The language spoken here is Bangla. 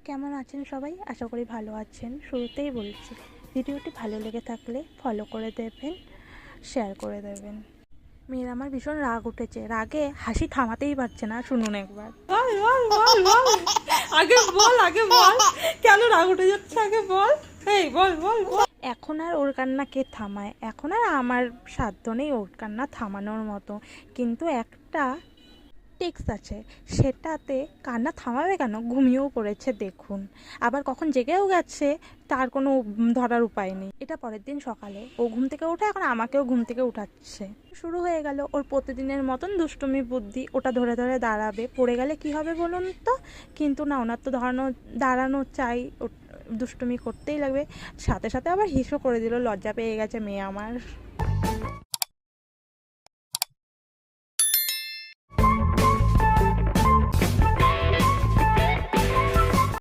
কেমন আছেন সবাই? আশা করি ভালো আছেন। শুরুতেই বলছি, ভিডিওটি ভালো লেগে থাকলে ফলো করে দেবেন, শেয়ার করে দেবেন। মেয়ের আমার ভীষণ রাগ উঠেছে, রাগে হাসি থামাতেই পারছে না। শুনুন একবার। বল বল বল বল আগে বল কেন রাগ উঠে যাচ্ছে আগে বল। এই বল বল বল। এখন আর ওর কান্না কে থামায়? এখন আর আমার সাধ্য নেই ওর কান্না থামানোর মতো, কিন্তু একটা টিক্স আছে, সেটাতে কান্না থামাবে কেন? ঘুমিয়েও পড়েছে দেখুন, আবার কখন জেগেও গেছে তার কোনো ধরার উপায় নেই। এটা পরের দিন সকালে ও ঘুম থেকে উঠে এখন আমাকেও ঘুম থেকে উঠাচ্ছে। শুরু হয়ে গেল ওর প্রতিদিনের মতন দুষ্টুমি বুদ্ধি। ওটা ধরে ধরে দাঁড়াবে, পড়ে গেলে কি হবে বলুন তো? কিন্তু না, ওনার তো দাঁড়ানো চাই, দুষ্টুমি করতেই লাগবে। সাথে সাথে আবার হিসও করে দিল, লজ্জা পেয়ে গেছে মেয়ে আমার।